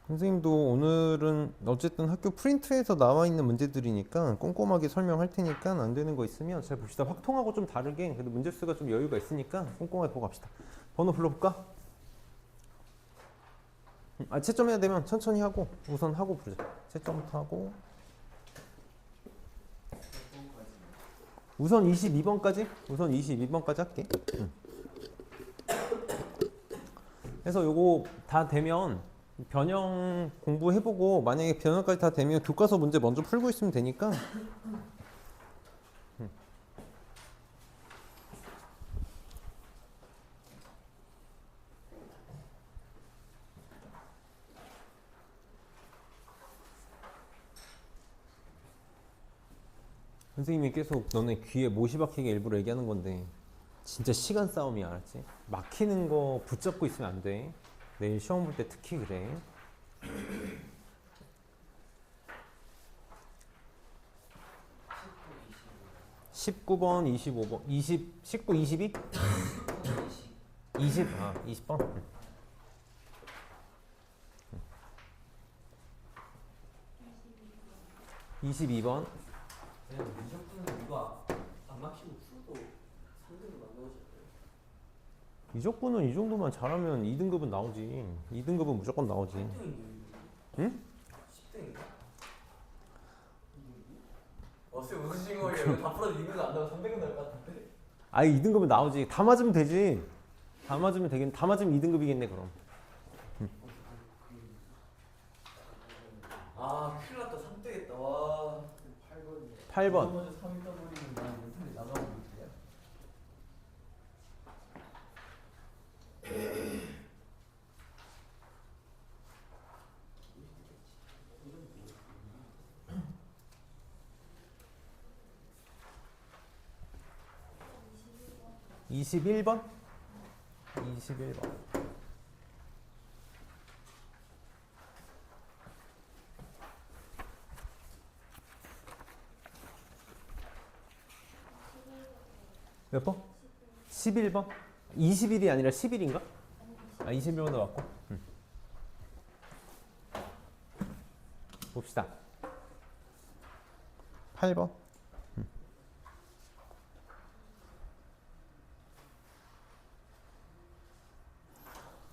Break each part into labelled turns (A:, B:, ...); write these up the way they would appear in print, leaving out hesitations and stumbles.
A: 선생님도 오늘은 어쨌든 학교 프린트에서 나와 있는 문제들이니까 꼼꼼하게 설명할 테니까 안 되는 거 있으면 잘 봅시다. 확통하고 좀 다르게 그래도 문제 수가 좀 여유가 있으니까 꼼꼼하게 보고 갑시다. 번호 불러볼까? 채점해야 되면 천천히 하고 우선 하고 부르자. 채점부터 하고 우선 22번까지 할게. 그래서 요거 다 되면 변형 공부해보고 만약에 변형까지 다 되면 교과서 문제 먼저 풀고 있으면 되니까 선생님이 계속 너네 귀에 못이 박히게 일부러 얘기하는 건데 진짜 시간 싸움이야, 알았지? 막히는 거 붙잡고 있으면 안 돼. 내일 시험 볼 때 특히 그래. 19번, 25번, 19, 22? 20번? 22번.
B: 미적분은 이거 안 막히고 풀어도 3등급 안 나오셨어요?
A: 이적분은 이 정도만 잘하면 2등급은 나오지. 2등급은 무조건 나오지.
B: 10등인데
A: 응?
B: 10등인가? 쌤 웃으신 거예요? 이거 다 풀어도 2등급 안 나오고 3등급 나올 것 같은데?
A: 아니 2등급은 나오지. 다 맞으면 되지. 다 맞으면 2등급이겠네 그럼.
B: 아 큰일 났다 3등했다 와 8번이네
A: 8번.
B: 먼저 3위 떠버리면 난 못하는데 나가면 못해요?
A: 이십일 번 21번. 몇 번? 11번? 20일이 아니라 10일인가? 21번도 맞고. 봅시다. 8번.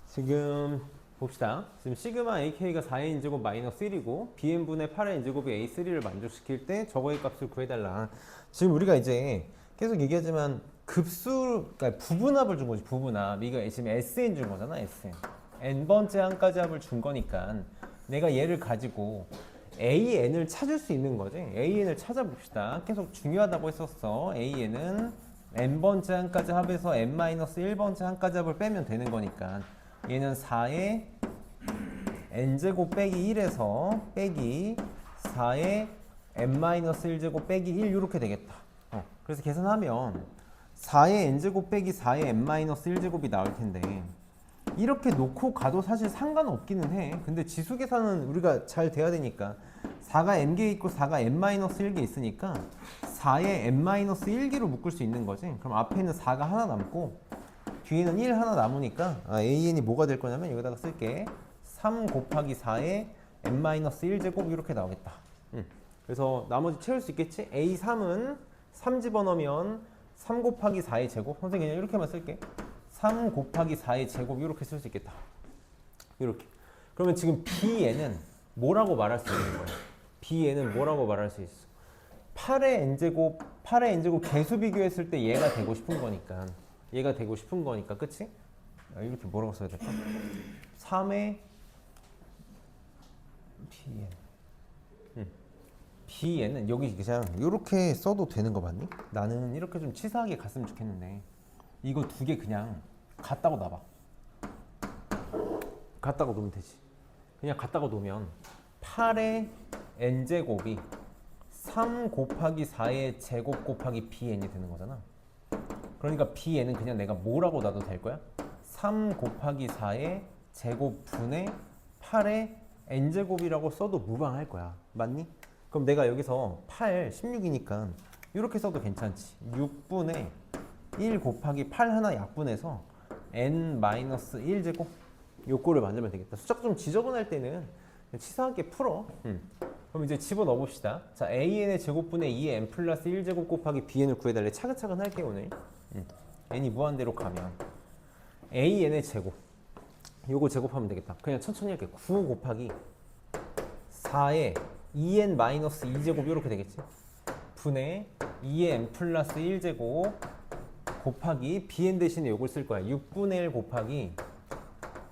A: 지금 봅시다. 지금 시그마 AK가 4의 n제곱 마이너스 1이고 bn분의 8의 n제곱이 a3를 만족시킬 때 저거의 값을 구해달라. 지금 우리가 이제 계속 얘기하지만 급수, 그러니까 부분합을 준 거지. 부분합. 이거 지금 SN 준 거잖아. SN. n번째 한까지 합을 준 거니까 내가 얘를 가지고 AN을 찾을 수 있는 거지. AN을 찾아봅시다. 계속 중요하다고 했었어. AN은 n번째 한까지 합에서 n-1번째 한까지 합을 빼면 되는 거니까 얘는 4의 n제곱 빼기 1에서 빼기 4의 n-1제곱 빼기 1 이렇게 되겠다. 그래서 계산하면 4의 n제곱 빼기 4의 n-1제곱이 나올 텐데 이렇게 놓고 가도 사실 상관없기는 해. 근데 지수 계산은 우리가 잘 돼야 되니까 4가 n개 있고 4가 n-1개 있으니까 4의 n-1개로 묶을 수 있는 거지. 그럼 앞에는 4가 하나 남고 뒤에는 1 하나 남으니까 AN이 뭐가 될 거냐면 여기다가 쓸게. 3 곱하기 4의 n-1제곱 이렇게 나오겠다. 그래서 나머지 채울 수 있겠지? A3은 3 집어넣으면 3 곱하기 4의 제곱. 선생님 그냥 이렇게만 쓸게. 3 곱하기 4의 제곱 이렇게 쓸 수 있겠다. 이렇게. 그러면 지금 B에는 뭐라고 말할 수 있는 거야? B에는 뭐라고 말할 수 있어? 8의 n제곱 개수 비교했을 때 얘가 되고 싶은 거니까. 그치? 이렇게 뭐라고 써야 될까? 3의 Bn. B에는 여기 그냥 이렇게 써도 되는 거 맞니? 나는 이렇게 좀 치사하게 갔으면 좋겠는데 이거 두 개 그냥 갖다가 놔봐. 갖다가 놓으면 되지. 그냥 갖다가 놓으면 8의 n제곱이 3 곱하기 4의 제곱 곱하기 bn이 되는 거잖아. 그러니까 bn은 그냥 내가 뭐라고 놔도 될 거야? 3 곱하기 4의 제곱분의 8의 n제곱이라고 써도 무방할 거야. 맞니? 그럼 내가 여기서 8, 16이니까 이렇게 써도 괜찮지. 6분의 1 곱하기 8 하나 약분해서 n-1제곱 요거를 만들면 되겠다. 숫자가 좀 지저분할 때는 치사하게 풀어. 그럼 이제 집어넣어 봅시다. 자, an의 제곱분의 2의 n 플러스 1제곱 곱하기 bn을 구해달래. 차근차근 할게요 오늘. n이 무한대로 가면 an의 제곱 요거 제곱하면 되겠다. 그냥 천천히 할게. 9 곱하기 4의 2n 마이너스 2제곱 이렇게 되겠지. 분의 2의 n 플러스 1제곱 곱하기 bn 대신에 요걸 쓸 거야. 6분의 1 곱하기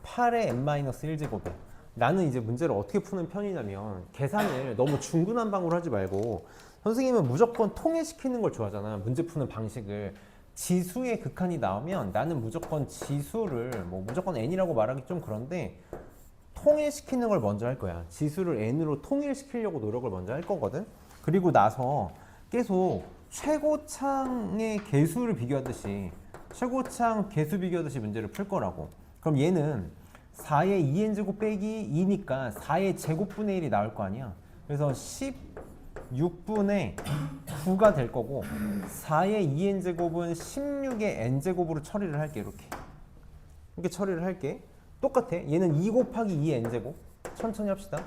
A: 8의 n 마이너스 1제곱에 나는 이제 문제를 어떻게 푸는 편이냐면 계산을 너무 중구난방으로 하지 말고 선생님은 무조건 통일시키는 걸 좋아하잖아. 문제 푸는 방식을. 지수의 극한이 나오면 나는 무조건 지수를 뭐 무조건 n이라고 말하기 좀 그런데 통일시키는 걸 먼저 할 거야. 지수를 n으로 통일시키려고 노력을 먼저 할 거거든. 그리고 나서 계속 최고창의 개수를 비교하듯이 최고창 개수 비교하듯이 문제를 풀 거라고. 그럼 얘는 4의 2n제곱 빼기 2니까 4의 제곱분의 1이 나올 거 아니야. 그래서 16분의 9가 될 거고 4의 2n제곱은 16의 n제곱으로 처리를 할게. 이렇게 처리를 할게. 똑같아. 얘는 2 곱하기 2n제곱 천천히 합시다.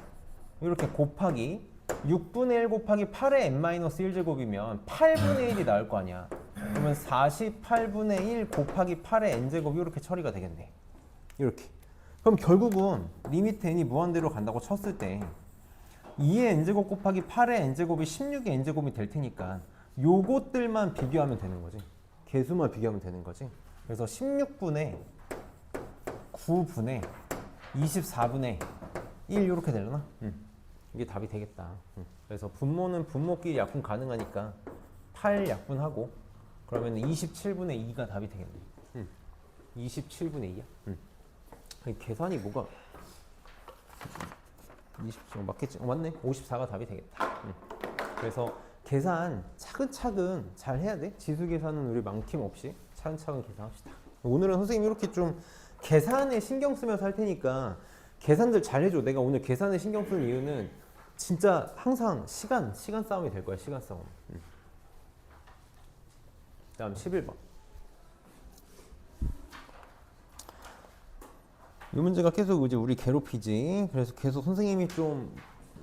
A: 이렇게 곱하기 6분의 1 곱하기 8의 n-1제곱이면 8분의 1이 나올 거 아니야. 그러면 48분의 1 곱하기 8의 n제곱 이렇게 처리가 되겠네. 이렇게. 그럼 결국은 리미트 n이 무한대로 간다고 쳤을 때 2의 n제곱 곱하기 8의 n제곱이 16의 n제곱이 될 테니까 요것들만 비교하면 되는 거지. 개수만 비교하면 되는 거지. 그래서 16분의 9분의 24분의 1 이렇게 되려나? 이게 답이 되겠다. 그래서 분모는 분모끼리 약분 가능하니까 8 약분하고 그러면 27분의 2가 답이 되겠네. 27분의 2야. 계산이 뭐가 20 맞겠지? 맞네. 54가 답이 되겠다. 그래서 계산 차근차근 잘 해야 돼. 지수 계산은 우리 망김없이 차근차근 계산합시다. 오늘은 선생님이 이렇게 좀 계산에 신경 쓰면서 할 테니까 계산들 잘 해줘. 내가 오늘 계산에 신경 쓰는 이유는 진짜 항상 시간 싸움이 될 거야. 시간 싸움. 다음 11번. 이 문제가 계속 이제 우리 괴롭히지. 그래서 계속 선생님이 좀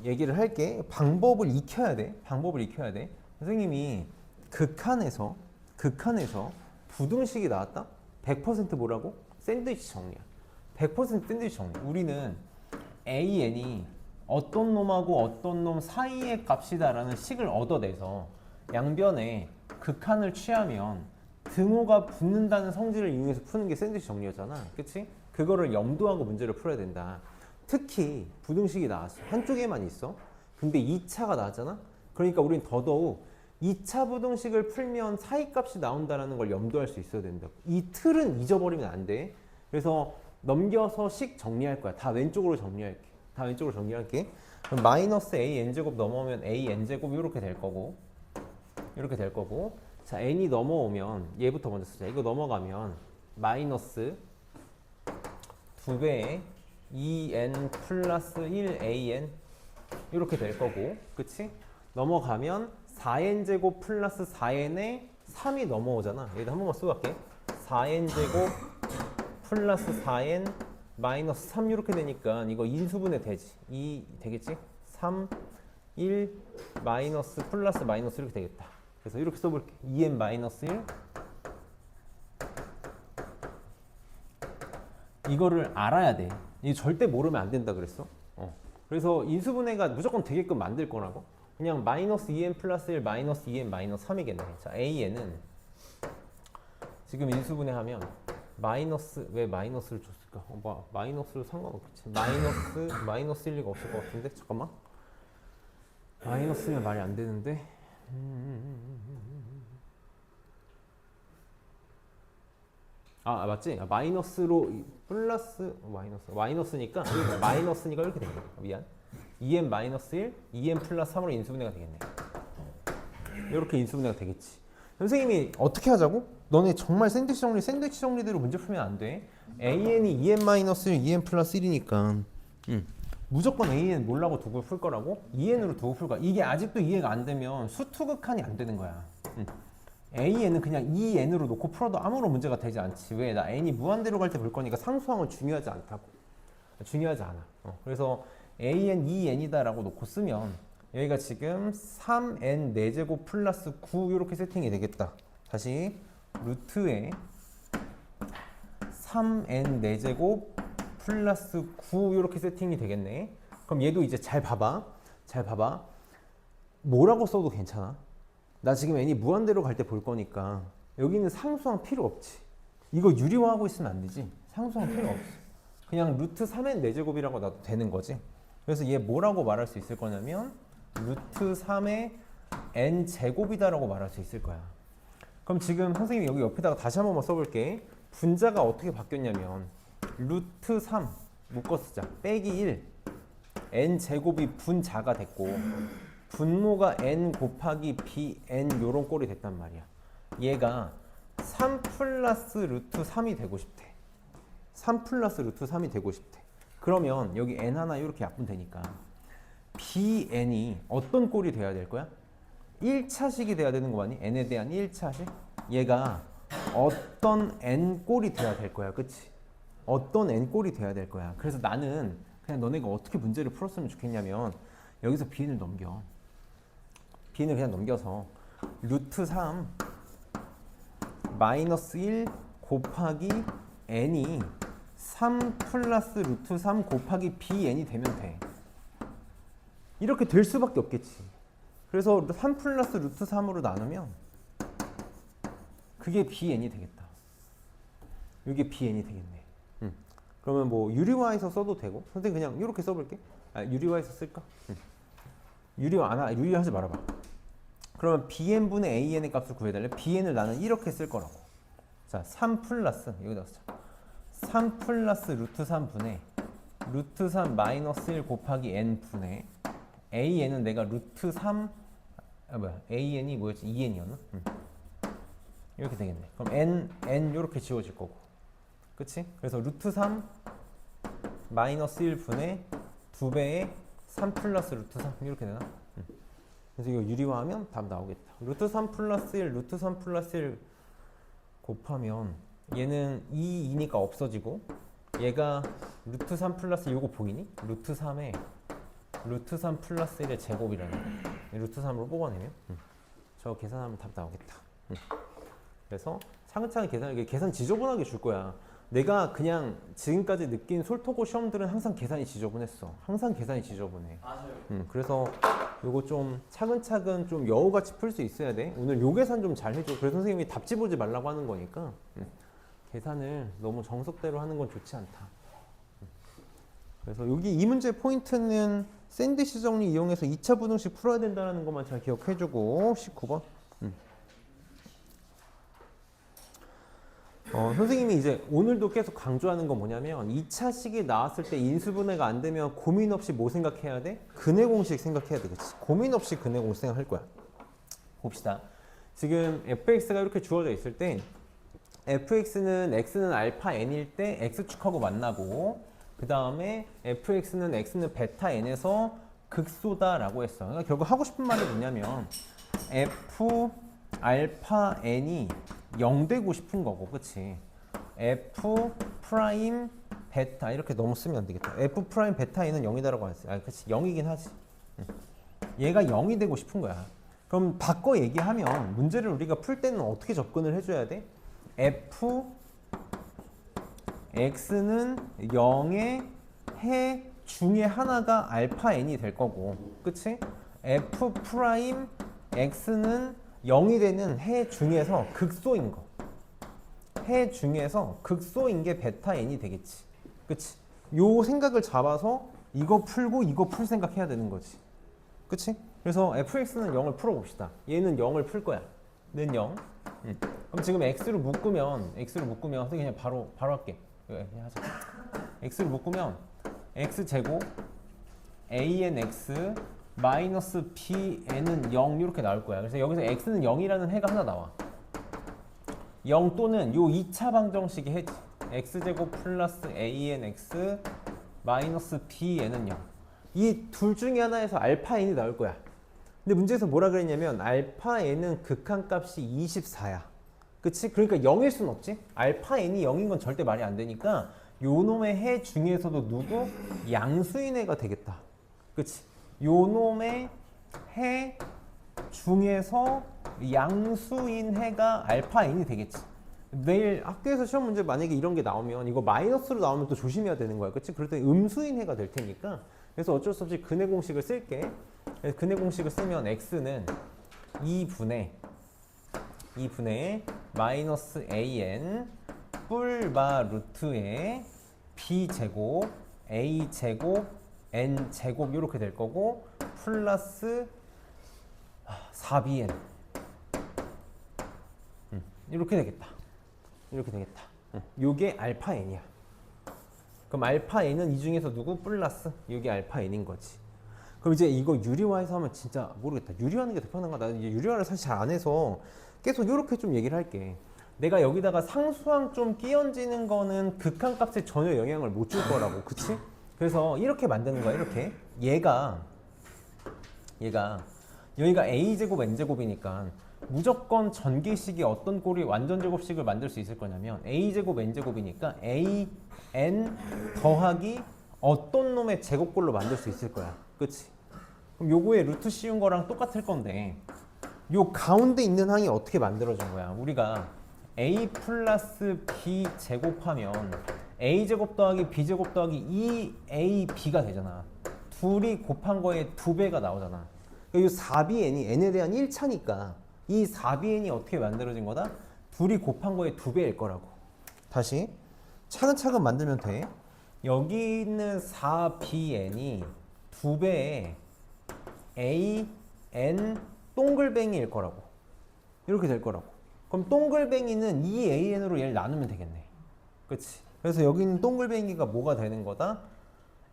A: 얘기를 할게. 방법을 익혀야 돼. 선생님이 극한에서 부등식이 나왔다? 100% 뭐라고? 샌드위치 정리야. 100% 샌드위치 정리. 우리는 AN이 어떤 놈하고 어떤 놈 사이의 값이다라는 식을 얻어내서 양변에 극한을 취하면 등호가 붙는다는 성질을 이용해서 푸는 게 샌드위치 정리였잖아. 그치? 그거를 염두하고 문제를 풀어야 된다. 특히 부등식이 나왔어. 한쪽에만 있어. 근데 2차가 나왔잖아. 그러니까 우린 더더욱 2차 부등식을 풀면 사이값이 나온다는 걸 염두할 수 있어야 된다. 이 틀은 잊어버리면 안 돼. 그래서 넘겨서 식 정리할 거야. 다 왼쪽으로 정리할게. 그럼 마이너스 a n제곱 넘어오면 a n제곱 이렇게 될 거고 자 n이 넘어오면 얘부터 먼저 쓰자. 이거 넘어가면 마이너스 2배의 2n 플러스 1an 이렇게 될 거고, 그치? 넘어가면 4n제곱 플러스 4n에 3이 넘어오잖아. 얘도 한 번만 쓰고 갈게. 4n제곱 플러스 4n 마이너스 3 이렇게 되니까 이거 인수분해 되지. 2 되겠지? 3, 1, 마이너스 플러스 마이너스 이렇게 되겠다. 그래서 이렇게 써볼게. 2n 마이너스 1 이거를 알아야 돼. 이 절대 모르면 안 된다 그랬어. 그래서 인수분해가 무조건 되게끔 만들 거라고. 그냥 마이너스 2n 플러스 1 마이너스 2n 마이너스 3이겠네. 자, an은 지금 인수분해하면 마이너스, 왜 마이너스를 줬을까? 마이너스로 상관없겠지. 마이너스일 리가 없을 것 같은데? 잠깐만. 마이너스면 말이 안 되는데. 맞지? 마이너스로 플러스 마이너스니까 이렇게 되겠네. 미안. 2n 마이너스 1, 2n 플러스 3으로 인수분해가 되겠네. 이렇게 인수분해가 되겠지. 선생님이 어떻게 하자고? 너네 정말 샌드위치 정리대로 문제 풀면 안 돼. an이 2n 마이너스 1, 2n 플러스 1이니까 무조건 an 몰라고 두고 풀 거라고? 2n으로 두고 풀 거야. 이게 아직도 이해가 안 되면 수투극한이 안 되는 거야. an은 그냥 2n으로 놓고 풀어도 아무런 문제가 되지 않지. 왜? 나 n이 무한대로 갈 때 볼 거니까 상수항은 중요하지 않다고. 중요하지 않아. 그래서 an 2n이다 라고 놓고 쓰면 여기가 지금 3n 4제곱 플러스 9 이렇게 세팅이 되겠다. 다시 루트에 3n 4제곱 플러스 9 이렇게 세팅이 되겠네. 그럼 얘도 이제 잘 봐봐. 잘 봐봐. 뭐라고 써도 괜찮아. 나 지금 n이 무한대로 갈 때 볼 거니까 여기는 상수항 필요 없지. 이거 유리화하고 있으면 안 되지. 상수항 필요 없어. 그냥 루트 3n 4제곱이라고 놔도 되는 거지. 그래서 얘 뭐라고 말할 수 있을 거냐면 루트 3의 n 제곱이다라고 말할 수 있을 거야. 그럼 지금 선생님이 여기 옆에다가 다시 한 번만 써볼게. 분자가 어떻게 바뀌었냐면 루트 3 묶어 쓰자. 빼기 1 n 제곱이 분자가 됐고 분모가 n 곱하기 bn 요런 꼴이 됐단 말이야. 얘가 3 플러스 루트 3이 되고 싶대. 3 플러스 루트 3이 되고 싶대. 그러면 여기 n 하나 이렇게 약분 되니까 bn이 어떤 꼴이 돼야 될 거야? 1차식이 돼야 되는 거 아니? n에 대한 1차식? 얘가 어떤 n 꼴이 돼야 될 거야. 그치? 어떤 n 꼴이 돼야 될 거야. 그래서 나는 그냥 너네가 어떻게 문제를 풀었으면 좋겠냐면 여기서 bn을 넘겨. bn을 그냥 넘겨서 루트 3 마이너스 1 곱하기 n이 3 플러스 루트 3 곱하기 bn이 되면 돼. 이렇게 될 수밖에 없겠지. 그래서 3 플러스 루트 3으로 나누면 그게 bn이 되겠다. 이게 bn이 되겠네. 그러면 뭐 유리화해서 써도 되고 선생님 그냥 이렇게 써볼게. 유리화해서 쓸까? 유리화하지 말아봐. 그러면 bn분의 an의 값을 구해달래. bn을 나는 이렇게 쓸 거라고. 자, 3 플러스 여기다 쓰자. 3 플러스 루트 3분의 루트 3 마이너스 1 곱하기 n분의 an은 내가 루트 3 an이 뭐였지? 2n이었나? 이렇게 되겠네. 그럼 n 이렇게 지워질 거고. 그치? 그래서 루트 3 마이너스 1분의 2배의 3 플러스 루트 3 이렇게 되나? 그래서 이거 유리화하면 답 나오겠다. 루트 3 플러스 1 루트 3 플러스 1 곱하면 얘는 2니까 없어지고 얘가 루트 3 플러스 1 이거 보이니? 루트 3에 루트 3 플러스 1의 제곱이라는 거. 루트 3으로 뽑아내면 저 계산하면 답 나오겠다. 그래서 차근차근 계산 지저분하게 줄 거야. 내가 그냥 지금까지 느낀 솔토고 시험들은 항상 계산이 지저분했어. 항상 계산이 지저분해.
B: 맞아요.
A: 그래서 요거 좀 차근차근 좀 여우같이 풀 수 있어야 돼. 오늘 요 계산 좀 잘 해줘. 그래서 선생님이 답지 보지 말라고 하는 거니까 계산을 너무 정석대로 하는 건 좋지 않다. 그래서 여기 이 문제 포인트는 샌드위치 정리 이용해서 2차 부등식 풀어야 된다는 것만 잘 기억해주고 19번. 선생님이 이제 오늘도 계속 강조하는 건 뭐냐면 2차식이 나왔을 때 인수분해가 안 되면 고민 없이 뭐 생각해야 돼? 근해 공식 생각해야 되겠지. 고민 없이 근해 공식 생각할 거야. 봅시다. 지금 fx가 이렇게 주어져 있을 때 fx는 x는 알파 n일 때 x축하고 만나고 그 다음에 fx는 x는 베타 n에서 극소다라고 했어. 그러니까 결국 하고 싶은 말이 뭐냐면 f 알파 n이 0 되고 싶은 거고, 그치? f 프라임 베타 이렇게 너무 쓰면 안 되겠다. f 프라임 베타 n은 0이다라고 했어. 그치? 0이긴 하지. 얘가 0이 되고 싶은 거야. 그럼 바꿔 얘기하면 문제를 우리가 풀 때는 어떻게 접근을 해줘야 돼? f x는 0의 해 중에 하나가 알파 n이 될 거고, 그치? f 프라임 x는 0이 되는 해 중에서 극소인 거. 해 중에서 극소인 게 베타 n이 되겠지. 그치? 요 생각을 잡아서 이거 풀고 이거 풀 생각해야 되는 거지. 그치? 그래서 fx는 0을 풀어봅시다. 얘는 0을 풀 거야. 는 0. 그럼 지금 x로 묶으면 선생님 그냥 바로 할게. 그냥 하자. x를 묶으면 x제곱 anx 마이너스 bn은 0 이렇게 나올 거야. 그래서 여기서 x는 0이라는 해가 하나 나와. 0 또는 요 2차 방정식의 해지. x제곱 플러스 anx 마이너스 bn은 0. 이 둘 중에 하나에서 알파 n이 나올 거야. 근데 문제에서 뭐라 그랬냐면 알파 n은 극한값이 24야. 그치? 그러니까 0일 순 없지? 알파 n이 0인 건 절대 말이 안 되니까 요 놈의 해 중에서도 누구? 양수인 해가 되겠다. 그치? 요 놈의 해 중에서 양수인 해가 알파 n이 되겠지. 내일 학교에서 시험 문제 만약에 이런 게 나오면 이거 마이너스로 나오면 또 조심해야 되는 거야. 그치? 그럴 때 음수인 해가 될 테니까. 그래서 어쩔 수 없이 근해 공식을 쓸게. 그래서 근해 공식을 쓰면 x는 2분의 마이너스 an 뿔바 루트의 b제곱 a제곱 n제곱 이렇게 될 거고 플러스 4bn 이렇게 되겠다. 이렇게 되겠다. 요게 알파 n이야. 그럼 알파 n은 이 중에서 누구? 플러스 요게 알파 n인 거지. 그럼 이제 이거 유리화해서 하면 진짜 모르겠다. 유리화하는 게 더 편한가? 나 이제 유리화를 사실 잘 안 해서 계속 이렇게 좀 얘기를 할게. 내가 여기다가 상수항 좀 끼얹는 거는 극한값에 전혀 영향을 못 줄 거라고. 그치? 그래서 이렇게 만드는 거야. 이렇게. 얘가 여기가 a제곱 n제곱이니까 무조건 전개식이 어떤 꼴이 완전 제곱식을 만들 수 있을 거냐면 a제곱 n제곱이니까 a n 더하기 어떤 놈의 제곱꼴로 만들 수 있을 거야. 그치? 그럼 요거에 루트 씌운 거랑 똑같을 건데 요 가운데 있는 항이 어떻게 만들어진 거야? 우리가 a 플러스 b 제곱하면 a 제곱 더하기 b 제곱 더하기 2ab가 되잖아. 둘이 곱한 거에 2배가 나오잖아. 이 4bn이 n에 대한 1차니까 이 4bn이 어떻게 만들어진 거다? 둘이 곱한 거에 2배일 거라고. 다시 차근차근 만들면 돼. 여기 있는 4bn이 2배의 a, n 동글뱅이일 거라고. 이렇게 될 거라고. 그럼 동글뱅이는 2an으로 얘를 나누면 되겠네. 그치? 그래서 여기 있는 동글뱅이가 뭐가 되는 거다?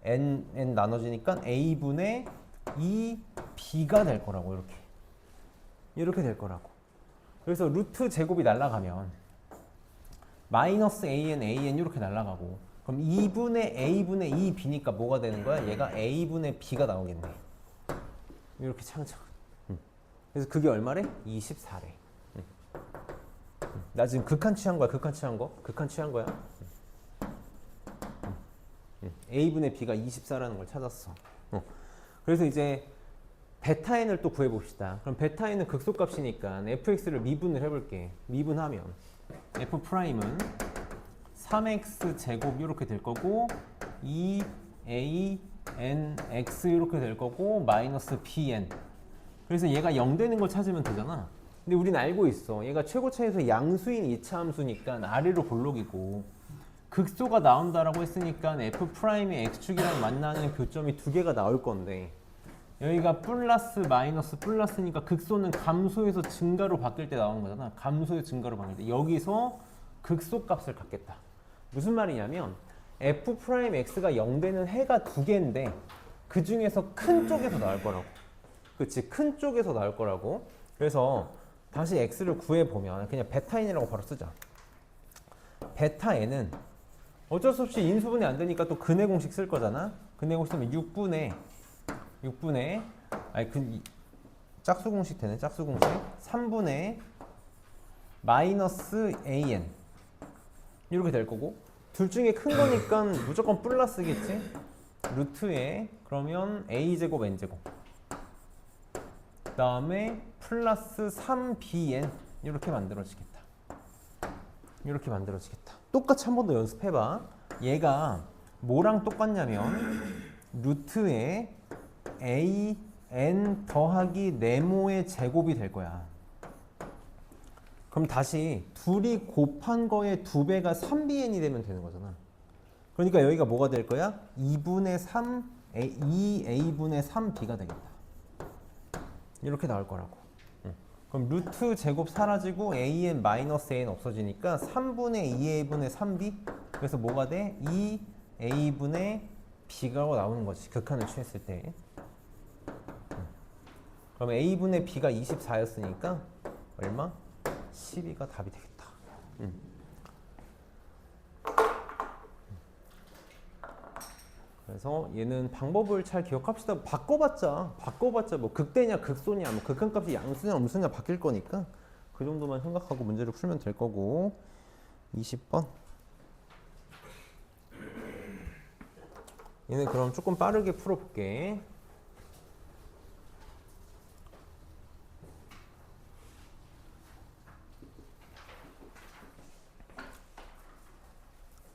A: n 나눠지니까 a분의 2b가 될 거라고. 이렇게 될 거라고. 그래서 루트 제곱이 날아가면 마이너스 an 이렇게 날아가고 그럼 2분의 a분의 2b니까 뭐가 되는 거야? 얘가 a분의 b가 나오겠네. 이렇게 차근차근. 그래서 그게 얼마래? 24래. 나 지금 극한 취한 거야. 극한 취한 거야. a분의 b가 24라는 걸 찾았어. 그래서 이제 베타 n을 또 구해봅시다. 그럼 베타 n은 극소값이니까 fx를 미분을 해볼게. 미분하면 f 프라임은 3x 제곱 이렇게 될 거고 2a nx 이렇게 될 거고 마이너스 bn. 그래서 얘가 0 되는 걸 찾으면 되잖아. 근데 우린 알고 있어. 얘가 최고차에서 양수인 2차 함수니까 아래로 볼록이고 극소가 나온다라고 했으니까 f 프라임의 x축이랑 만나는 교점이 2개가 나올 건데 여기가 플러스 마이너스 플러스니까 극소는 감소해서 증가로 바뀔 때 나오는 거잖아. 감소에서 증가로 바뀔 때 여기서 극소 값을 갖겠다. 무슨 말이냐면 f 프라임 x가 0 되는 해가 2개인데 그 중에서 큰 쪽에서 나올 거라고. 그치? 큰 쪽에서 나올 거라고. 그래서 다시 x를 구해보면 그냥 베타 n이라고 바로 쓰자. 베타 n은 어쩔 수 없이 인수분해 안 되니까 또 근해 공식 쓸 거잖아. 근해 공식 쓰면 6분의 짝수 공식 되네. 짝수 공식 3분의 마이너스 an 이렇게 될 거고 둘 중에 큰 거니까 무조건 플러스겠지. 루트에 그러면 a제곱 n제곱 그 다음에 플러스 3bn 이렇게 만들어지겠다. 똑같이 한 번 더 연습해봐. 얘가 뭐랑 똑같냐면 루트에 a n 더하기 네모의 제곱이 될 거야. 그럼 다시 둘이 곱한 거에 2배가 3bn이 되면 되는 거잖아. 그러니까 여기가 뭐가 될 거야? 2분의 3 2a분의 3b가 되겠다. 이렇게 나올 거라고. 그럼 루트 제곱 사라지고 an 마이너스 an 없어지니까 3분의 2a분의 3b. 그래서 뭐가 돼? 2a분의 b가 나오는 거지. 극한을 취했을 때. 그럼 a분의 b가 24였으니까 얼마? 12가 답이 되겠다. 그래서 얘는 방법을 잘 기억합시다. 바꿔봤자 뭐 극대냐 극소냐 뭐 극한값이 양수냐 음수냐 바뀔 거니까 그 정도만 생각하고 문제를 풀면 될 거고. 20번 얘는 그럼 조금 빠르게 풀어볼게.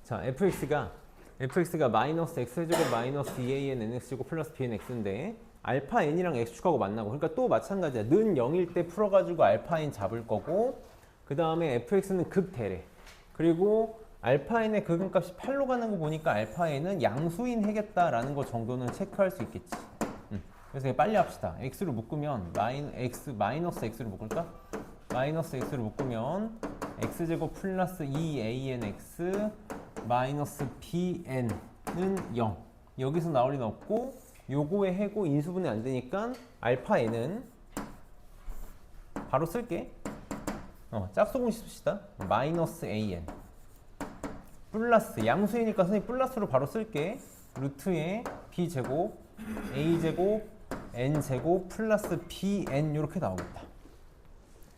A: 자, fx가 마이너스 x제곱 마이너스 2an nx제곱 플러스 bn x인데 알파 n이랑 x축하고 만나고, 그러니까 또 마찬가지야. 는 0일 때 풀어가지고 알파 n 잡을 거고, 그 다음에 fx는 극대래. 그리고 알파 n의 극은값이 8로 가는 거 보니까 알파 n은 양수인 해겠다라는 거 정도는 체크할 수 있겠지. 그래서 빨리 합시다. x로 묶으면 마이너스 x로 묶을까? 마이너스 x로 묶으면 x제곱 플러스 2anx 마이너스 bn은 0. 여기서 나올 리는 없고, 요거의 해고 인수분해 안 되니까 알파 n은 바로 쓸게. 짝수공식 씁시다. 마이너스 an 플러스 양수이니까 선생님 플러스로 바로 쓸게. 루트에 b제곱 a제곱 n제곱 플러스 bn 이렇게 나오겠다.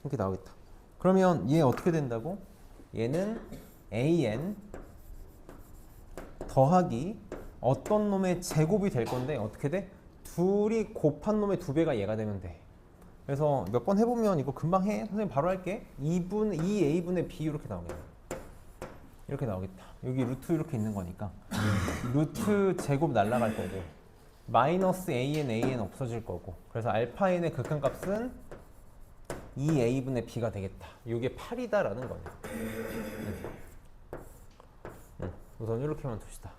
A: 이렇게 나오겠다. 그러면 얘 어떻게 된다고? 얘는 an 더하기 어떤 놈의 제곱이 될 건데 어떻게 돼? 둘이 곱한 놈의 2배가 얘가 되면 돼. 그래서 몇 번 해보면 이거 금방 해. 선생님 바로 할게. 2a분의 b 이렇게 나오겠다. 이렇게 나오겠다. 여기 루트 이렇게 있는 거니까 루트 제곱 날라갈 거고 마이너스 an 없어질 거고, 그래서 알파 n의 극한값은 2a분의 b가 되겠다. 이게 8이다라는 거네. 우선 이렇게만 둡시다.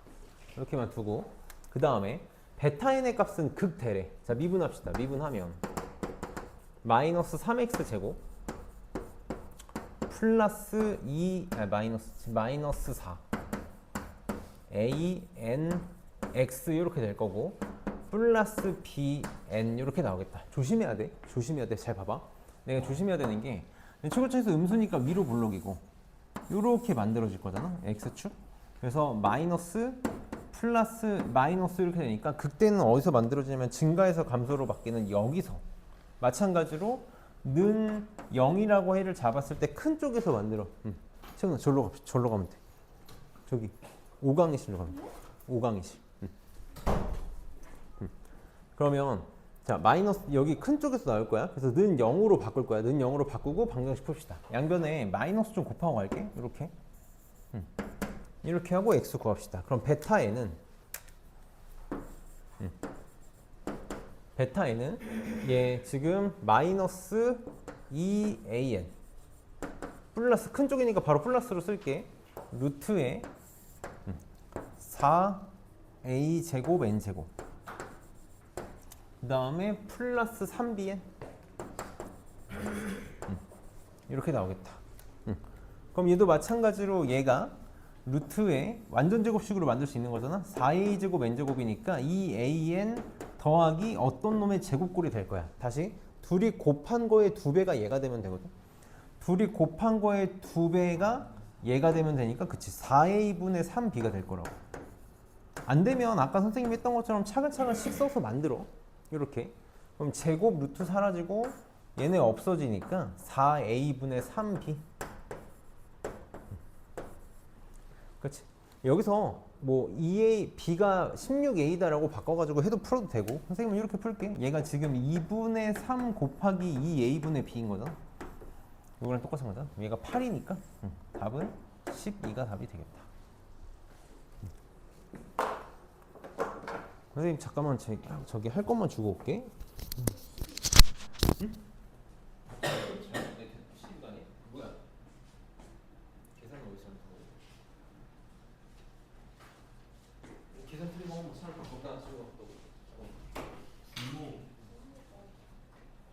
A: 이렇게만 두고, 그 다음에 베타 n의 값은 극대래. 자, 미분합시다. 미분하면 마이너스 3x 제곱 플러스 마이너스 4 a n x 이렇게 될 거고, 플러스 b n 이렇게 나오겠다. 조심해야 돼. 조심해야 돼. 잘 봐봐. 내가 조심해야 되는 게 최고차에서 음수니까 위로 볼록이고 이렇게 만들어질 거잖아. x축. 그래서 마이너스 플러스 마이너스 이렇게 되니까 극대는 어디서 만들어지냐면 증가해서 감소로 바뀌는 여기서. 마찬가지로 는 0이라고 해를 잡았을 때 큰 쪽에서 만들어. 최근에 절로 가면 돼. 저기 5강의실로 가면 돼. 5강의실. 그러면 자, 마이너스 여기 큰 쪽에서 나올 거야. 그래서 는 0으로 바꿀 거야. 는 0으로 바꾸고 방정식 풉시다. 양변에 마이너스 좀 곱하고 갈게. 이렇게. 이렇게 하고 x 구합시다. 그럼 베타에는 얘 지금 마이너스 2an 플러스 큰 쪽이니까 바로 플러스로 쓸게. 루트에 4a 제곱 n 제곱 그 다음에 플러스 3bn 이렇게 나오겠다. 그럼 얘도 마찬가지로 얘가 루트에 완전 제곱식으로 만들 수 있는 거잖아. 4a 제곱 n 제곱이니까 2an 더하기 어떤 놈의 제곱꼴이 될 거야. 다시 둘이 곱한 거의 2배가 얘가 되면 되거든. 둘이 곱한 거의 2배가 얘가 되면 되니까 그치 4a분의 3b가 될 거라고. 안 되면 아까 선생님이 했던 것처럼 차근차근씩 써서 만들어. 이렇게. 그럼 제곱 루트 사라지고 얘네 없어지니까 4a분의 3b. 그치? 여기서 뭐 2a, b가 16a다라고 바꿔가지고 해도 풀어도 되고, 선생님은 이렇게 풀게. 얘가 지금 2분의 3 곱하기 2a분의 b인 거잖아. 이거랑 똑같은 거잖아. 얘가 8이니까 답은 12가 답이 되겠다. 선생님 잠깐만 저기 할 것만 주고 올게. 응? 시간이 뭐야? 계산 어디서 하는 거야? 계산 틀린 거 한번 찾아봐. 거기다 쓰고 없다고.
B: 분모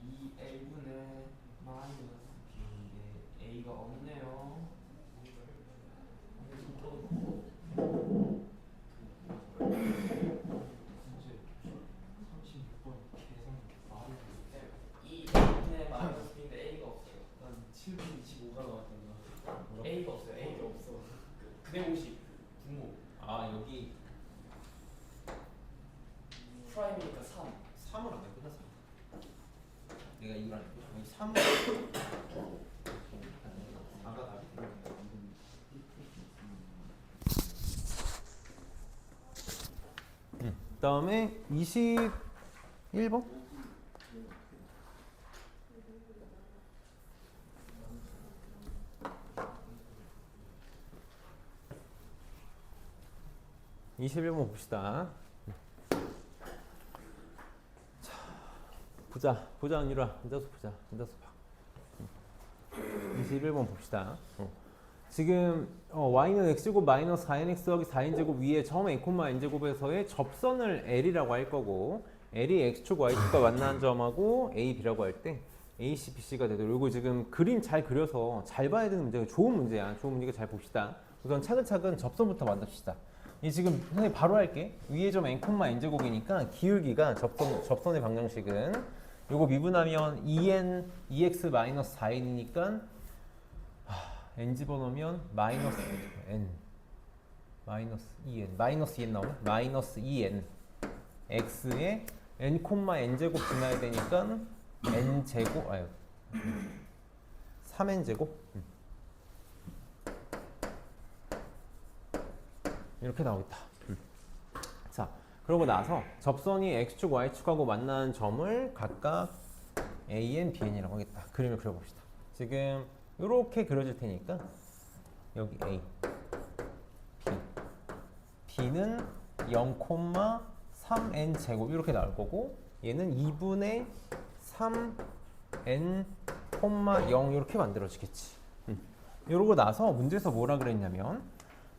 B: 2a분의 마이너스 b인데 a가 없네요. A가 없어요. A가 없어. 그대 50 분모.
A: 아 여기
B: 프라임이니까 3.
A: 3을 안 했구나. 3. 내가 이걸 안 했구나. 여기 3. 4가 답이 되는 거야. 다음에 21번? (21번) 봅시다. 자, 보자 언니라 앉아서 보자. 앉아서 봐. 21번 봅시다. 지금 y는 x제곱 마이너스 4nx 더하기 4n제곱 위에 점 a, n제곱에서의 접선을 l이라고 할 거고, l이 x축 y축과 만나는 점하고 a, b라고 할 때 ac, bc가 되도록, 이거 지금 그림 잘 그려서 잘 봐야 되는 문제가 좋은 문제야. 좋은 문제가 잘 봅시다. 우선 차근차근 접선부터 만듭시다. 이 지금 선생님 바로 할게. 위에 점 n, n제곱이니까 기울기가 접선의 방정식은 요거 미분하면 2n, 2x 마이너스 4n이니까 n 집어넣으면 마이너스 n 마이너스 2n 마이너스 2n 나오네. 마이너스 2n x에 n, n제곱 지나야 되니까 n제곱 3n제곱 이렇게 나오겠다. 자, 그러고 나서 접선이 x축, y축하고 만나는 점을 각각 a,n, b,n이라고 하겠다. 그림을 그려봅시다. 지금 이렇게 그려질 테니까 여기 a, b, b는 0, 3n 제곱 이렇게 나올 거고, 얘는 2분의 3n, 0 이렇게 만들어지겠지. 이러고 나서 문제에서 뭐라 그랬냐면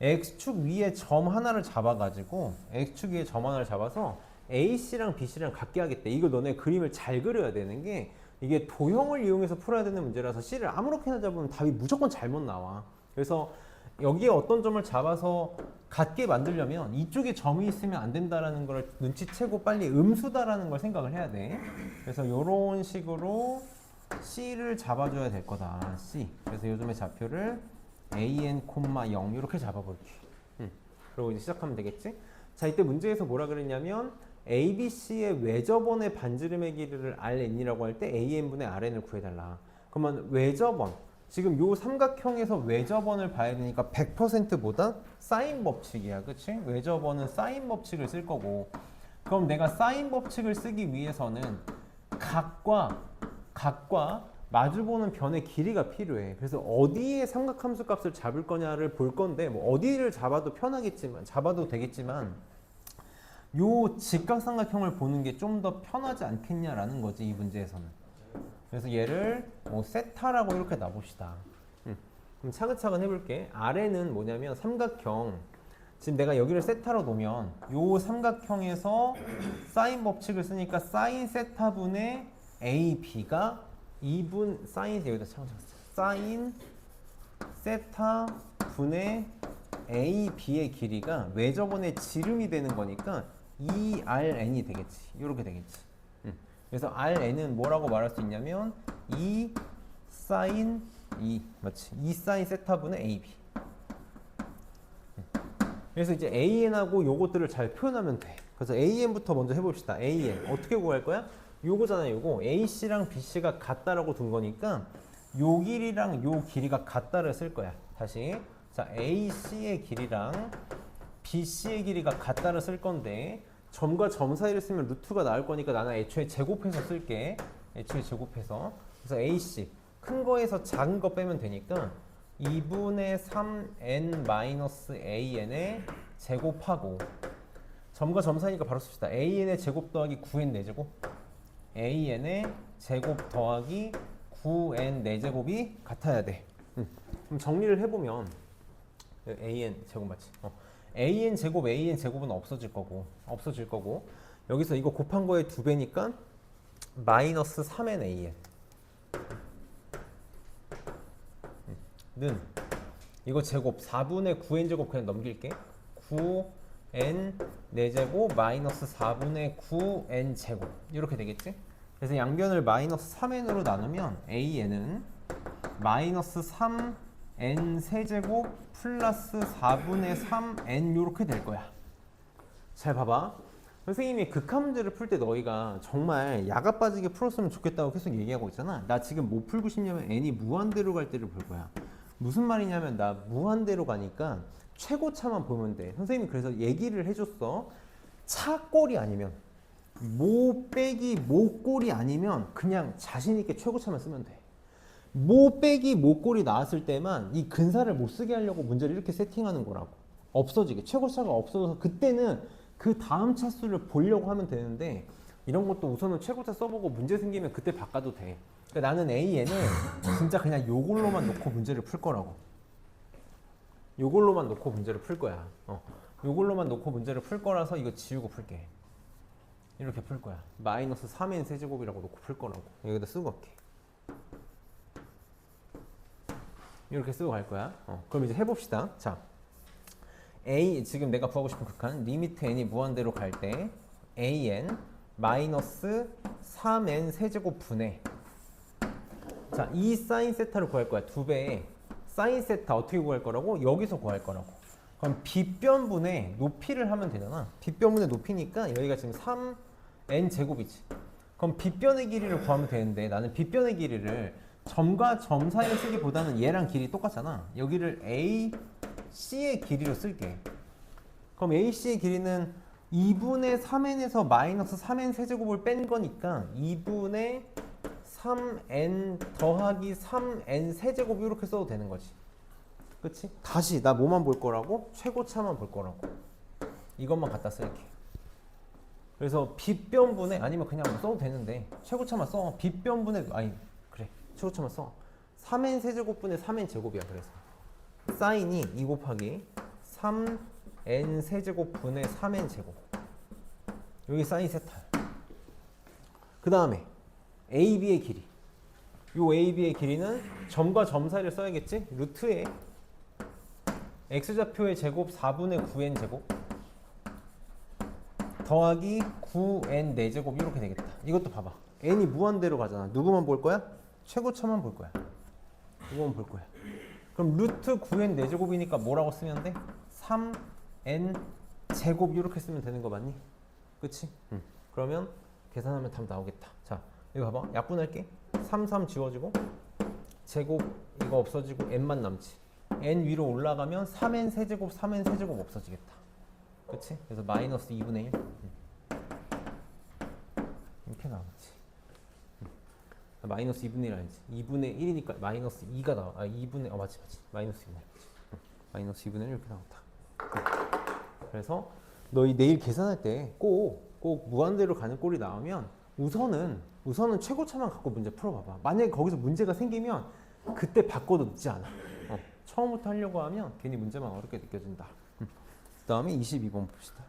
A: x축 위에 점 하나를 잡아가지고 x축 위에 점 하나를 잡아서 AC랑 BC랑 같게 하겠대. 이걸 너네 그림을 잘 그려야 되는 게, 이게 도형을 이용해서 풀어야 되는 문제라서 C를 아무렇게나 잡으면 답이 무조건 잘못 나와. 그래서 여기에 어떤 점을 잡아서 같게 만들려면 이쪽에 점이 있으면 안 된다라는 걸 눈치채고 빨리 음수다라는 걸 생각을 해야 돼. 그래서 이런 식으로 C를 잡아줘야 될 거다. C. 그래서 요즘의 좌표를 AN, 0 이렇게 잡아볼게. 그리고 이제 시작하면 되겠지? 자, 이때 문제에서 뭐라 그랬냐면 ABC의 외접원의 반지름의 길이를 RN이라고 할 때 AN분의 RN을 구해달라. 그러면 외접원, 지금 요 삼각형에서 외접원을 봐야 되니까 100%보다 사인 법칙이야. 그치? 외접원은 사인 법칙을 쓸 거고, 그럼 내가 사인 법칙을 쓰기 위해서는 각과 마주보는 변의 길이가 필요해. 그래서 어디에 삼각함수 값을 잡을 거냐를 볼 건데, 뭐 어디를 잡아도 편하겠지만, 잡아도 되겠지만, 요 직각삼각형을 보는 게 좀 더 편하지 않겠냐라는 거지, 이 문제에서는. 그래서 얘를 뭐 세타라고 이렇게 놔봅시다. 그럼 차근차근 해볼게. 아래는 뭐냐면 삼각형, 지금 내가 여기를 세타로 놓으면 요 삼각형에서 사인 법칙을 쓰니까 사인 세타분의 AB가 2분 사인, 여기다 사인 세타 분의 AB의 길이가 외접원의 지름이 되는 거니까 2RN이 되겠지. 이렇게 되겠지. 그래서 RN은 뭐라고 말할 수 있냐면 2 사인 2, 맞지? 2 사인 세타 분의 AB. 그래서 이제 AN하고 요것들을 잘 표현하면 돼. 그래서 AN부터 먼저 해봅시다. AN 어떻게 구할 거야? 요거잖아. 요거 AC랑 BC가 같다라고 둔 거니까 요 길이랑 요 길이가 같다를 쓸 거야. 다시, 자, AC의 길이랑 BC의 길이가 같다를 쓸 건데, 점과 점 사이를 쓰면 루트가 나올 거니까 나는 애초에 제곱해서 쓸게. 애초에 제곱해서. 그래서 AC 큰 거에서 작은 거 빼면 되니까 2분의 3n-an에 제곱하고, 점과 점 사이니까 바로 씁시다. an의 제곱 더하기 9n 4제곱, an의 제곱 더하기 9n 4제곱이 같아야 돼. 그럼 정리를 해보면 an 제곱 맞지? an 제곱은 없어질 거고 여기서 이거 곱한 거에 2배니까 마이너스 3n an 는 이거 제곱 4분의 9n 제곱 그냥 넘길게. 9n 4제곱 마이너스 4분의 9n 제곱 이렇게 되겠지? 그래서 양변을 마이너스 3n으로 나누면 an은 마이너스 3n 세제곱 플러스 4분의 3n 이렇게 될 거야. 잘 봐봐. 선생님이 극한 문제를 풀 때 너희가 정말 야가 빠지게 풀었으면 좋겠다고 계속 얘기하고 있잖아. 나 지금 뭐 풀고 싶냐면 n이 무한대로 갈 때를 볼 거야. 무슨 말이냐면 나 무한대로 가니까 최고차만 보면 돼. 선생님이 그래서 얘기를 해줬어. 차꼴이 아니면 모 빼기 모꼴이 아니면 그냥 자신 있게 최고차만 쓰면 돼. 모 빼기 모꼴이 나왔을 때만 이 근사를 못 쓰게 하려고 문제를 이렇게 세팅하는 거라고. 없어지게. 최고차가 없어져서 그때는 그 다음 차수를 보려고 하면 되는데 이런 것도 우선은 최고차 써보고 문제 생기면 그때 바꿔도 돼. 그러니까 나는 AN을 진짜 그냥 요걸로만 놓고 문제를 풀 거라고. 요걸로만 놓고 문제를 풀 거야. 요걸로만 놓고 문제를 풀 거라서 이거 지우고 풀게. 이렇게 풀 거야. 마이너스 3n 세제곱이라고 놓고 풀 거라고. 여기다 쓰고 갈게. 이렇게 쓰고 갈 거야. 그럼 이제 해봅시다. 자, a 지금 내가 구하고 싶은 극한 리미트 n이 무한대로 갈 때 an 마이너스 3n 세제곱 분의 자, 이 사인 세타를 구할 거야. 2배의 사인 세타 어떻게 구할 거라고? 여기서 구할 거라고. 그럼 빗변분의 높이를 하면 되잖아. 빗변분의 높이니까 여기가 지금 3n 제곱이지. 그럼 빗변의 길이를 구하면 되는데 나는 빗변의 길이를 점과 점 사이에 쓰기보다는 얘랑 길이 똑같잖아. 여기를 a, c의 길이로 쓸게. 그럼 a, c의 길이는 2분의 3n에서 마이너스 3n 세제곱을 뺀 거니까 2분의 3n 더하기 3n 세제곱 이렇게 써도 되는 거지. 그치? 다시 나 뭐만 볼 거라고? 최고차만 볼 거라고. 이것만 갖다 쓸게. 그래서 빗변분의 아니면 그냥 뭐 써도 되는데 최고차만 써. 빗변분의 아니 그래 최고차만 써. 3n 세제곱분의 3n 제곱이야. 그래서 사인이 2 곱하기 3n 세제곱분의 3n 제곱. 여기 사인 세타. 그 다음에 AB의 길이. 요 AB의 길이는 점과 점 사이를 써야겠지? 루트에 x좌표의 제곱 4분의 9n 제곱 더하기 9n 4제곱 이렇게 되겠다. 이것도 봐봐. n이 무한대로 가잖아. 누구만 볼 거야? 최고차만 볼 거야. 이거만 볼 거야. 그럼 루트 9n 4제곱이니까 뭐라고 쓰면 돼? 3n 제곱 이렇게 쓰면 되는 거 맞니? 그치? 그러면 계산하면 답 나오겠다. 자, 이거 봐봐. 약분할게. 3 지워지고 제곱 이거 없어지고 n만 남지. n 위로 올라가면 3n 세제곱 3n 세제곱 없어지겠다. 그치? 그래서 마이너스 2분의 1 이렇게 나오겠지. 마이너스 2분의 1 아니지. 2분의 1이니까 마이너스 2가 나와. 아 2분의 맞지. 마이너스 2분의 1 마이너스 2분의 1 이렇게 나온다. 그래서 너희 내일 계산할 때 꼭 무한대로 가는 꼴이 나오면 우선은 최고차만 갖고 문제 풀어봐봐. 만약에 거기서 문제가 생기면 그때 바꿔도 늦지 않아. 처음부터 하려고 하면 괜히 문제만 어렵게 느껴진다. 그 다음에 22번 봅시다.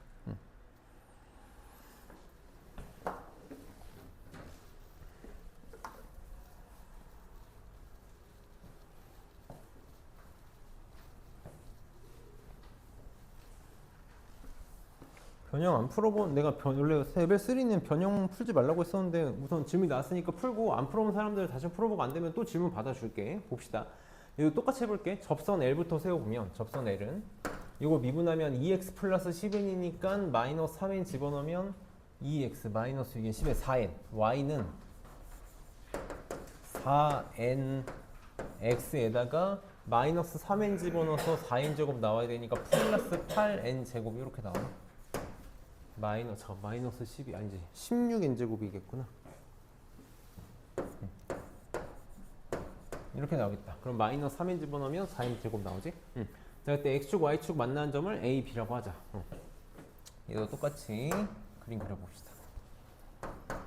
A: 변형 안 풀어본 내가 원래 레벨 3는 변형 풀지 말라고 했었는데 우선 질문이 나왔으니까 풀고 안 풀어본 사람들 다시 풀어보고 안 되면 또 질문 받아줄게. 봅시다. 이거 똑같이 해볼게. 접선 L부터 세워보면 접선 L은 이거 미분하면 2x 플러스 10n이니까 마이너스 3n 집어넣으면 2x 마이너스 6n 10에 4n y는 4n x에다가 마이너스 3n 집어넣어서 4n 제곱 나와야 되니까 플러스 8n 제곱 이렇게 나와. 마이너스 12 아니지 16n 제곱이겠구나. 이렇게 나오겠다. 그럼 마이너스 3n 집어넣으면 4n 제곱 나오지? 자, 그때 x축 y축 만나는 점을 a, b라고 하자. 이거 똑같이 그림 그려봅시다.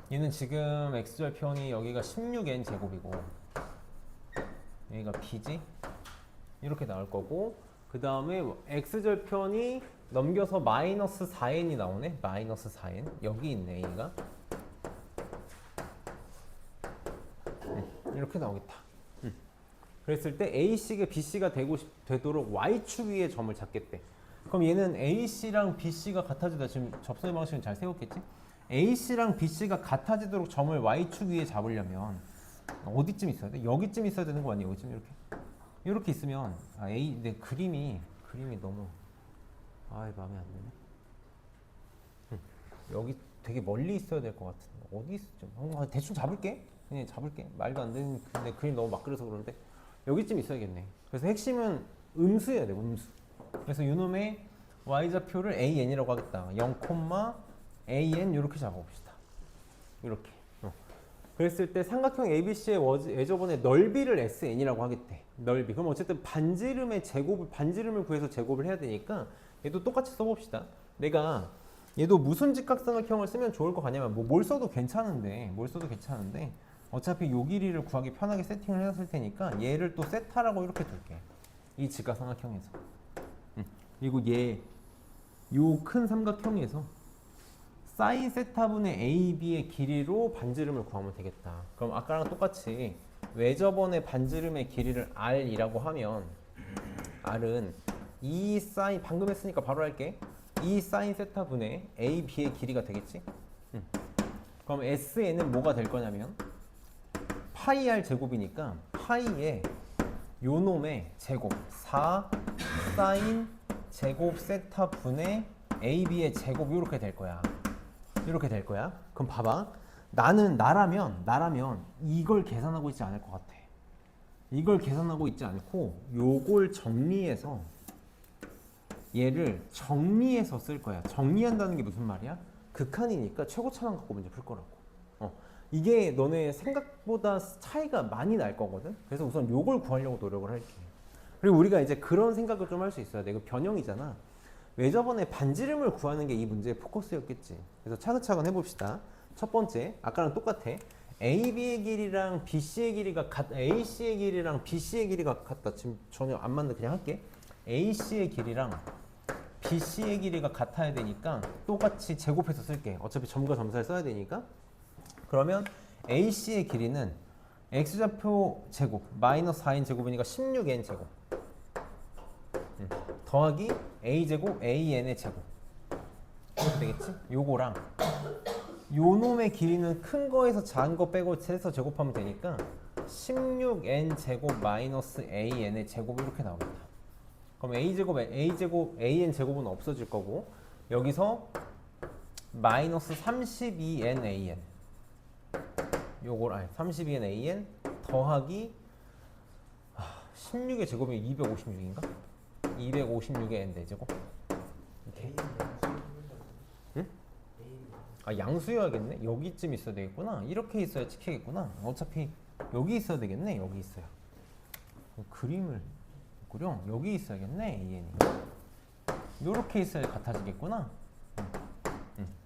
A: 얘는 지금 x절편이 여기가 16n 제곱이고 여기가 b지? 이렇게 나올 거고 그 다음에 x절편이 넘겨서 마이너스 4n이 나오네. 마이너스 4n 여기 있네 A가. 이렇게 나오겠다. 그랬을 때 AC가 BC가 되도록 Y축 위에 점을 잡겠대. 그럼 얘는 AC랑 BC가 같아지다. 지금 접선의 방식은 잘 세웠겠지? AC랑 BC가 같아지도록 점을 Y축 위에 잡으려면 어디쯤 있어야 돼? 여기쯤 있어야 되는 거 아니야? 여기쯤 이렇게 있으면 근데 그림이 너무 마음에 안 드네. 여기 되게 멀리 있어야 될 것 같은데 어디 있었죠? 대충 잡을게. 그냥 잡을게. 말도 안 되는 근데 그림 너무 막 그려서 그러는데 여기쯤 있어야겠네. 그래서 핵심은 음수여야 돼. 음수. 그래서 이놈의 y좌표를 an이라고 하겠다. 0, an 이렇게 잡아봅시다. 이렇게. 그랬을 때 삼각형 ABC의 외접원의 넓이를 SN이라고 하겠대. 넓이. 그럼 어쨌든 반지름의 제곱을 반지름을 구해서 제곱을 해야 되니까 얘도 똑같이 써봅시다. 내가 얘도 무슨 직각삼각형을 쓰면 좋을 것 같냐면 뭘 써도 괜찮은데 어차피 요 길이를 구하기 편하게 세팅을 해놨을 테니까 얘를 또 세타라고 이렇게 둘게. 이 직각삼각형에서. 그리고 얘 요 큰 삼각형에서 사인 세타분의 AB의 길이로 반지름을 구하면 되겠다. 그럼 아까랑 똑같이 외접원의 반지름의 길이를 R이라고 하면 R은 이 사인 방금 했으니까 바로 할게. 이 사인 세타분의 AB의 길이가 되겠지? 그럼 SN은 뭐가 될 거냐면 파이 R 제곱이니까 파이의 요 놈의 제곱 4 사인 제곱 세타분의 AB의 제곱 이렇게 될 거야. 이렇게 될 거야. 그럼 봐봐. 나라면 이걸 계산하고 있지 않을 것 같아. 이걸 계산하고 있지 않고 요걸 정리해서 얘를 정리해서 쓸 거야. 정리한다는 게 무슨 말이야? 극한이니까 최고차만 갖고 문제 풀 거라고. 이게 너네 생각보다 차이가 많이 날 거거든. 그래서 우선 요걸 구하려고 노력을 할게. 그리고 우리가 이제 그런 생각을 좀 할 수 있어야 돼. 이거 변형이잖아. 외접원의 반지름을 구하는 게 이 문제의 포커스였겠지. 그래서 차근차근 해봅시다. 첫 번째, 아까랑 똑같아. AB의 길이랑 BC의 길이가 AC의 길이랑 BC의 길이가 같다. 지금 전혀 안 맞는데 그냥 할게. AC의 길이랑 BC의 길이가 같아야 되니까 똑같이 제곱해서 쓸게. 어차피 점과 점사를 써야 되니까. 그러면 AC의 길이는 X좌표 제곱 마이너스 4n 제곱이니까 16n 제곱 더하기 A제곱 AN의 제곱 이렇게 되겠지? 요거랑 요 놈의 길이는 큰 거에서 작은 거 빼고 해서 제곱하면 되니까 16n 제곱 마이너스 AN의 제곱 이렇게 나오겠다. 그럼 A제곱 AN 제곱은 없어질 거고 여기서 마이너스 32n AN 요걸 32n AN 더하기 16의 제곱이 256인가? 256의 n 대제곱 이렇게. 응? 양수여야겠네. 여기쯤 있어야 되겠구나. 이렇게 있어야 찍히겠구나. 어차피 여기 있어야 되겠네. 여기 있어요. 그림을 그려. 여기 있어야겠네. AN이 요렇게 있어야 같아지겠구나.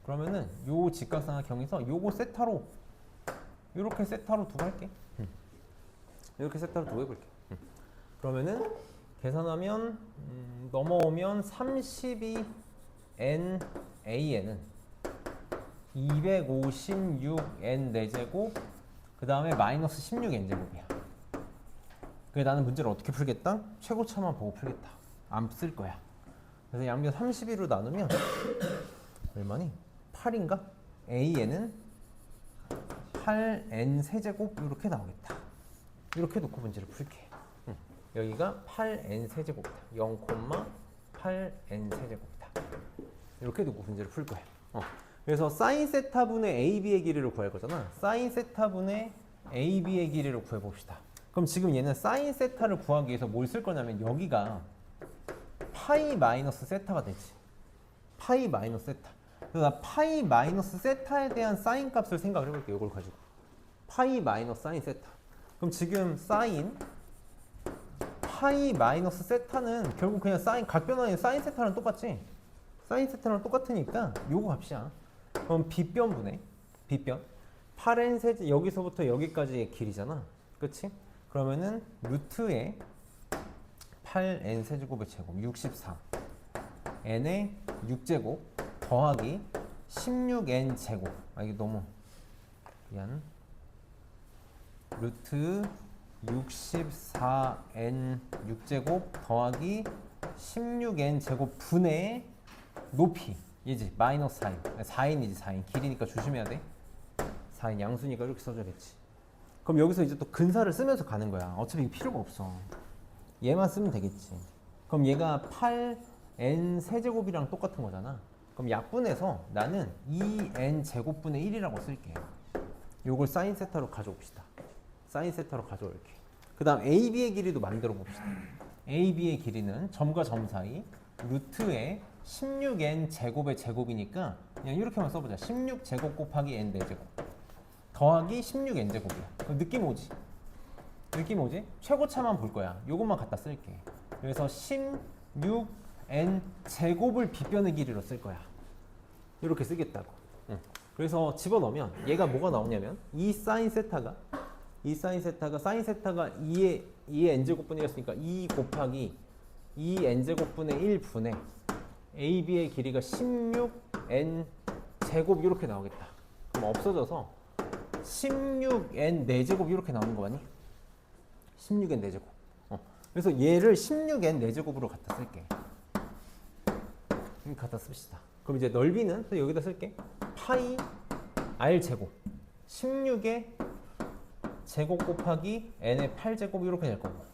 A: 그러면은 요 직각삼각형에서 요거 세타로 이렇게 세타로 두고 할게. 이렇게 세타로 두고 해볼게. 그러면은 계산하면 넘어오면 32n AN은 256n 4제곱 그 다음에 마이너스 16n 제곱이야. 그래 나는 문제를 어떻게 풀겠다? 최고차만 보고 풀겠다. 안 쓸 거야. 그래서 양변 32로 나누면 얼마니? 8인가? AN은 8n 세제곱 이렇게 나오겠다. 이렇게 놓고 문제를 풀게. 여기가 8n 세제곱이다. 0,8n 세제곱이다. 이렇게 놓고 문제를 풀 거야. 그래서 사인 세타분의 AB의 길이를 구할 거잖아. 사인 세타분의 AB의 길이를 구해봅시다. 그럼 지금 얘는 사인 세타를 구하기 위해서 뭘 쓸 거냐면 여기가 파이 마이너스 세타가 되지. 파이 마이너스 세타. 그래서 나 파이 마이너스 세타에 대한 사인 값을 생각을 해볼게. 이걸 가지고 파이 마이너스 사인 세타. 그럼 지금 사인 파이 마이너스 세타는 결국 그냥 사인 각변환이 사인 세타랑 똑같지. 사인 세타랑 똑같으니까 요거 값이야. 그럼 빗변분의 빗변 8n 세제 여기서부터 여기까지의 길이잖아. 그치? 그러면은 루트에 8n 세제곱의 제곱 64 n의 6제곱 더하기 16n 제곱. 이게 너무 미안. 루트 64n 6제곱 더하기 16n 제곱 분의 높이 이지 마이너스 4인 4인이지 4인 길이니까 조심해야 돼. 4인 양수니까 이렇게 써줘야겠지. 그럼 여기서 이제 또 근사를 쓰면서 가는 거야. 어차피 필요가 없어. 얘만 쓰면 되겠지. 그럼 얘가 8n 세제곱이랑 똑같은 거잖아. 그럼 약분해서 나는 2n 제곱분의 1이라고 쓸게. 요걸 사인 세타로 가져옵시다. 사인 세타로 가져올게. 그 다음 AB의 길이도 만들어 봅시다. AB의 길이는 점과 점 사이 루트에 16n 제곱의 제곱이니까 그냥 이렇게만 써보자. 16제곱 곱하기 n 4제곱 더하기 16n 제곱이야. 느낌 오지? 느낌 오지? 최고차만 볼 거야. 요것만 갖다 쓸게. 그래서 16n 제곱을 빗변의 길이로 쓸 거야. 이렇게 쓰겠다고. 그래서 집어넣으면 얘가 뭐가 나오냐면 이 사인 세타가 사인 세타가 2의 n제곱분이었으니까 2 곱하기 2n제곱분의 1분의 AB의 길이가 16n 제곱 이렇게 나오겠다. 그럼 없어져서 16n 4제곱 이렇게 나오는 거 맞니? 16n 4제곱. 그래서 얘를 16n 4제곱으로 갖다 쓸게. 갖다 씁시다. 그럼 이제 넓이는 또 여기다 쓸게. 파이 r 제곱 16의 제곱 곱하기 n의 8제곱 이렇게 될 거고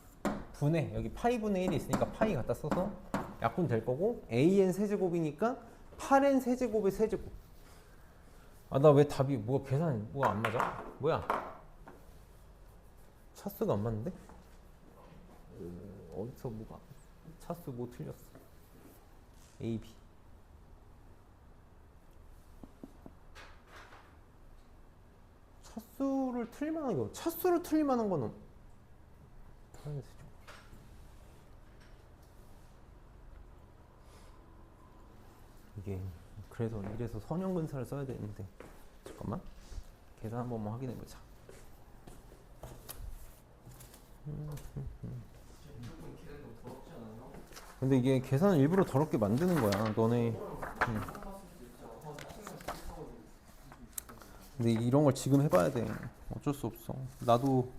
A: 분의 여기 파이 분의 1이 있으니까 파이 갖다 써서 약분 될 거고 an 세제곱이니까 8n 세제곱의 세제곱. 아 나 왜 답이 뭐가 계산 뭐가 안 맞아? 뭐야? 차수가 안 맞는데? 어디서 뭐가 차수 뭐 틀렸어? A, B. 차수를 틀릴만한 거 차수를 틀릴만한 거는 이게 그래서 이래서 선형근사를 써야 되는데 잠깐만 계산 한 번만 확인해 보자. 근데 이게 계산을 일부러 더럽게 만드는 거야. 너네. 근데 이런 걸 지금 해봐야 돼. 어쩔 수 없어. 나도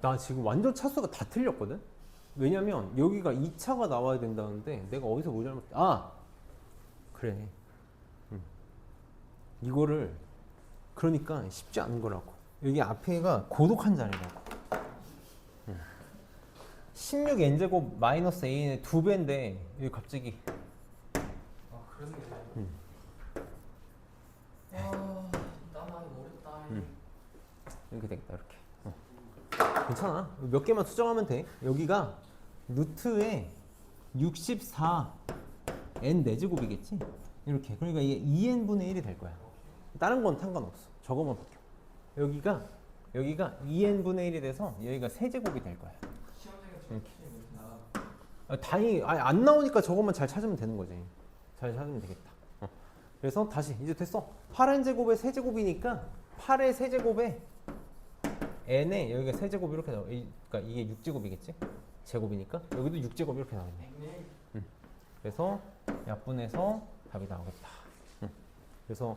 A: 나 지금 완전 차수가 다 틀렸거든? 왜냐면 여기가 2차가 나와야 된다는데 내가 어디서 뭐 잘못 그래. 이거를 그러니까 쉽지 않은 거라고. 여기 앞에가 고독한 자리라고. 16n제곱 마이너스 a의 2배인데 여기 갑자기
B: 아 그렇네. 아 나만 어렵다.
A: 이렇게 되겠다. 이렇게. 괜찮아. 몇 개만 수정하면 돼. 여기가 루트에 64 n 4제곱이겠지? 이렇게. 그러니까 이게 2n분의 1이 될 거야. 다른 건 상관없어. 저거만 바뀌어. 여기가 2n분의 1이 돼서 여기가 세제곱이 될 거야. 이렇게. 다행히 안 나오니까 저것만 잘 찾으면 되는 거지. 잘 찾으면 되겠다. 그래서 다시 이제 됐어. 8n제곱의 세제곱이니까 8의 세제곱에 n에 여기가 세제곱 이렇게 나와. 그러니까 이게 6제곱이겠지? 제곱이니까 여기도 6제곱 이렇게 나오겠네. 그래서 약분해서 답이 나오겠다. 그래서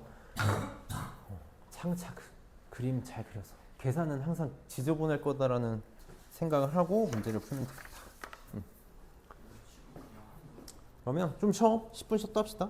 A: 창차그 그림 잘 그려서 계산은 항상 지저분할 거다라는 생각을 하고 문제를 풀면 되겠다. 그러면 좀 쉬어. 10분 쉬었다 합시다.